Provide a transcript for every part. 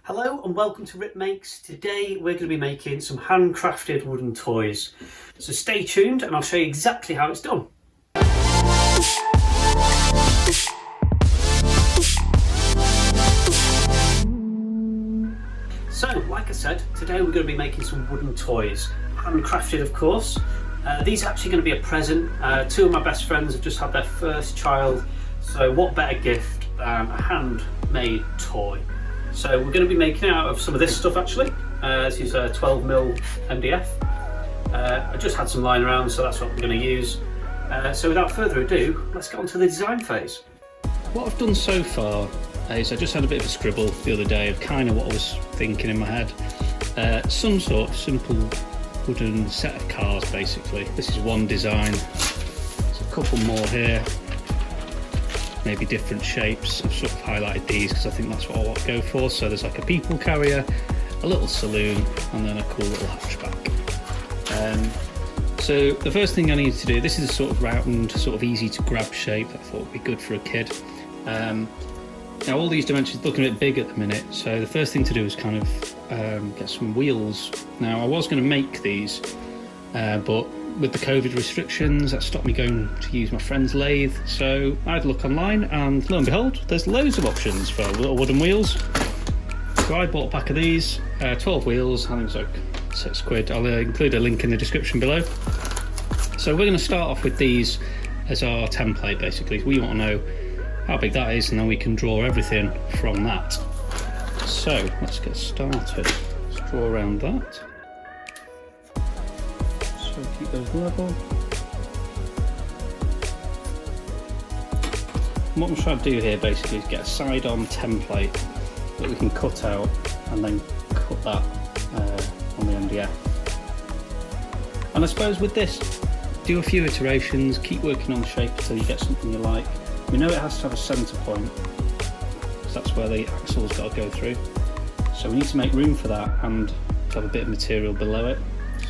Hello and welcome to Rip Makes. Today we're going to be making some handcrafted wooden toys. So stay tuned and I'll show you exactly how it's done. So, like I said, today we're going to be making some wooden toys. Handcrafted, of course. These are actually going to be a present. Two of my best friends have just had their first child, so what better gift than a handmade toy. So we're going to be making it out of some of this stuff actually. This is a 12mm MDF. I just had some lying around, so that's what we're going to use. So without further ado, let's get on to the design phase. What I've done so far is I just had a bit of a scribble the other day of kind of what I was thinking in my head. Some sort of simple wooden set of cars basically. This is one design. There's a couple more here. Maybe different shapes. I've sort of highlighted these because I think that's what I want to go for. So there's like a people carrier, a little saloon, and then a cool little hatchback. So the first thing I need to do, this is a sort of round, sort of easy to grab shape that I thought would be good for a kid. Now all these dimensions are looking a bit big at the minute, so the first thing to do is kind of get some wheels. Now I was going to make these, but with the COVID restrictions that stopped me going to use my friend's lathe, so I had a look online and lo and behold there's loads of options for little wooden wheels. So I bought a pack of these, 12 wheels, I think it's like £6. I'll include a link in the description below. So we're going to start off with these as our template basically. We want to know how big that is and then we can draw everything from that. So let's get started. Let's draw around that. So keep those level. And what I'm trying to do here basically is get a side-on template that we can cut out and then cut that on the MDF. And I suppose with this, do a few iterations, keep working on the shape until you get something you like. We know it has to have a centre point, because that's where the axle's got to go through. So we need to make room for that and to have a bit of material below it.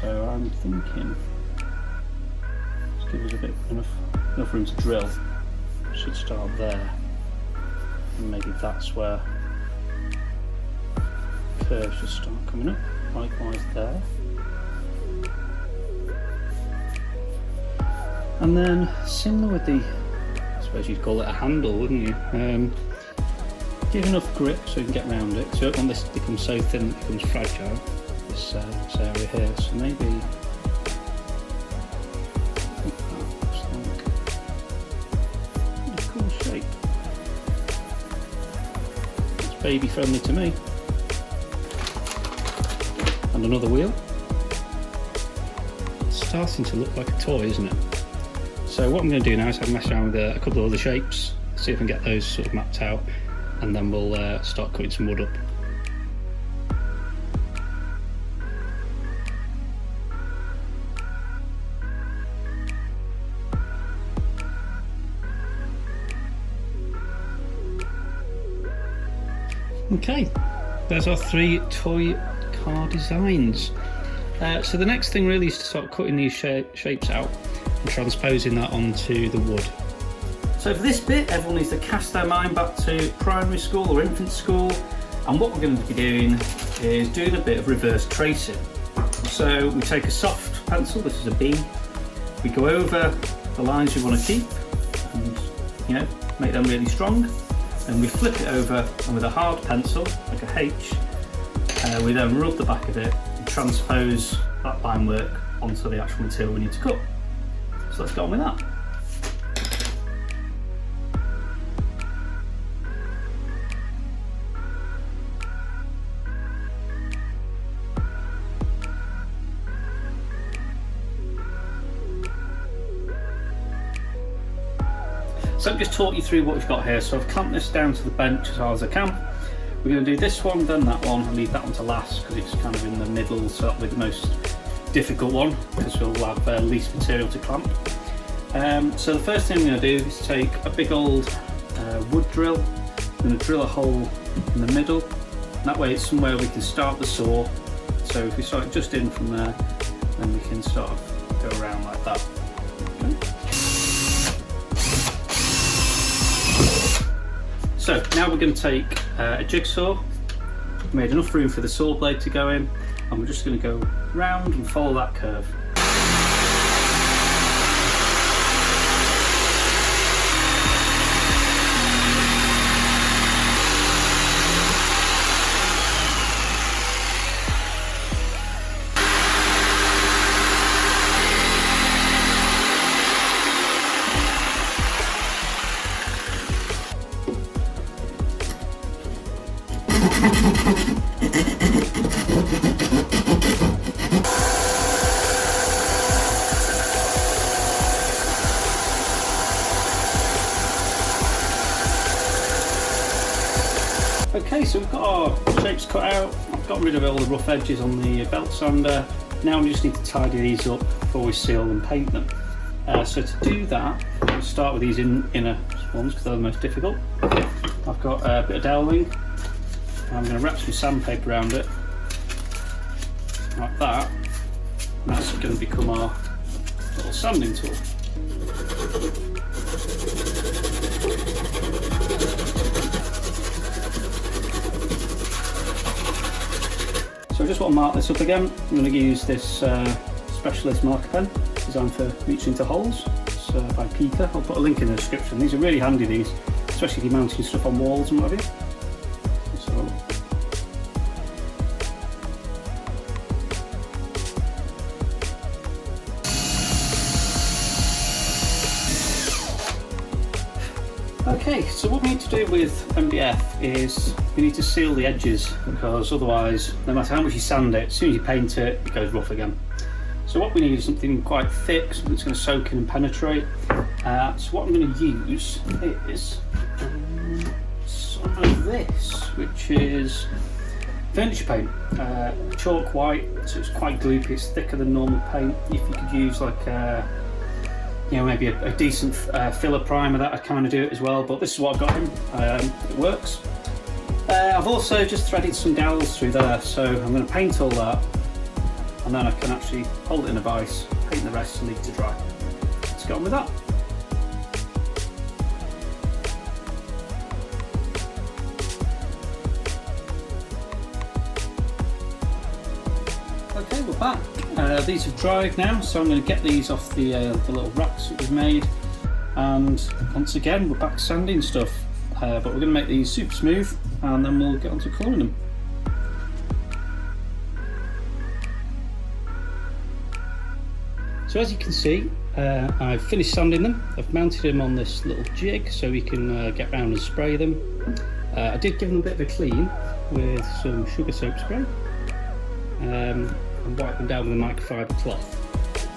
So I'm thinking, let's give us a bit enough room to drill. Should start there, and maybe that's where curves should start coming up. Likewise there, and then similar with the, I suppose you'd call it a handle, wouldn't you? Give enough grip so you can get around it. So you don't want this to become so thin that it becomes fragile. This area here, so maybe a cool shape. It's baby friendly to me. And another wheel. It's starting to look like a toy, isn't it? So what I'm going to do now is have a mess around with a couple of other shapes, see if I can get those sort of mapped out, and then we'll start cutting some wood up. Okay, there's our 3 toy car designs. So the next thing really is to start cutting these shapes out and transposing that onto the wood. So for this bit, everyone needs to cast their mind back to primary school or infant school, and what we're going to be doing is doing a bit of reverse tracing. So we take a soft pencil, this is a B, we go over the lines we want to keep and make them really strong, and we flip it over, and with a hard pencil like a H, we then rub the back of it and transpose that line work onto the actual material we need to cut. So let's get on with that. So I've just talked you through what we've got here. So I've clamped this down to the bench as hard as I can. We're going to do this one, then that one, and leave that one to last because it's kind of in the middle, so that'll be the most difficult one because we'll have least material to clamp. So the first thing I'm going to do is take a big old wood drill. I'm going to drill a hole in the middle. That way it's somewhere we can start the saw. So if we start just in from there, then we can sort of go around like that. Okay. So now we're going to take a jigsaw made enough room for the saw blade to go in, and we're just going to go round and follow that curve. Okay, so we've got our shapes cut out, I've got rid of all the rough edges on the belt sander. Now we just need to tidy these up before we seal and paint them. So to do that, we'll start with these inner ones because they're the most difficult. I've got a bit of doweling, and I'm going to wrap some sandpaper around it, like that, and that's going to become our little sanding tool. So I just want to mark this up again. I'm going to use this specialist marker pen designed for reaching into holes. It's by Peter. I'll put a link in the description. These are really handy, these, especially if you're mounting stuff on walls and what have you. So, okay, so what we need to do with MDF is we need to seal the edges, because otherwise, no matter how much you sand it, as soon as you paint it, it goes rough again. So what we need is something quite thick, something that's going to soak in and penetrate. So what I'm going to use is some of this, which is furniture paint, chalk white, so it's quite gloopy, it's thicker than normal paint. If you could use like you know, maybe a decent filler primer, that I'd kind of do it as well, but this is what I've got in. It works. I've also just threaded some dowels through there, so I'm going to paint all that, and then I can actually hold it in a vise, paint the rest and leave it to dry. Let's get on with that. Okay, we're back. These have dried now, so I'm going to get these off the little racks that we've made, and once again we're back sanding stuff, but we're going to make these super smooth and then we'll get on to colouring them. So as you can see, I've finished sanding them. I've mounted them on this little jig so we can get round and spray them. I did give them a bit of a clean with some sugar soap spray and wipe them down with a microfiber cloth.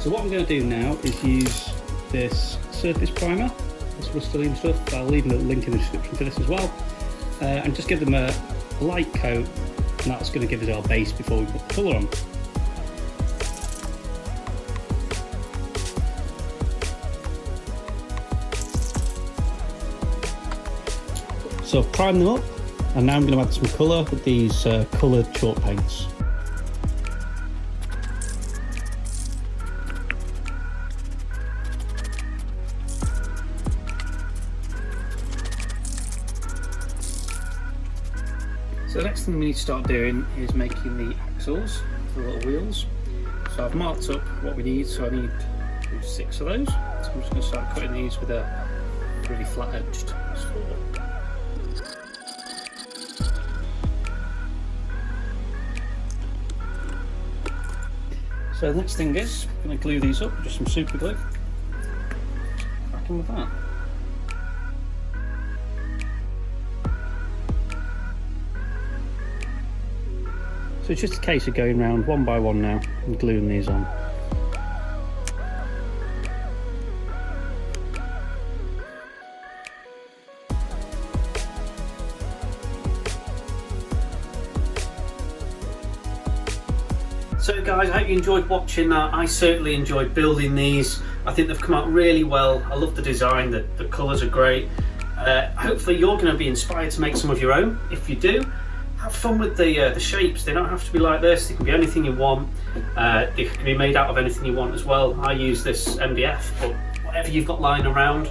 So what I'm going to do now is use this surface primer, this Rust-Oleum stuff. I'll leave a link in the description for this as well, and just give them a light coat, and that's going to give us our base before we put the colour on. So I've primed them up, and now I'm going to add some colour with these coloured chalk paints. So the next thing we need to start doing is making the axles for the little wheels. So I've marked up what we need, so I need 6 of those. So I'm just going to start cutting these with a really flat-edged saw. So the next thing is, I'm going to glue these up with just some super glue. Crack in with that. So it's just a case of going round one by one now and gluing these on. So guys, I hope you enjoyed watching that. I certainly enjoyed building these. I think they've come out really well. I love the design, the colours are great. Hopefully you're going to be inspired to make some of your own. If you do, have fun with the shapes. They don't have to be like this, they can be anything you want. They can be made out of anything you want as well. I use this MDF, but whatever you've got lying around.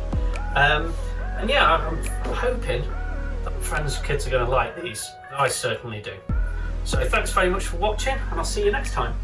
And yeah, I'm hoping that my friends' kids are going to like these. I certainly do. So thanks very much for watching, and I'll see you next time.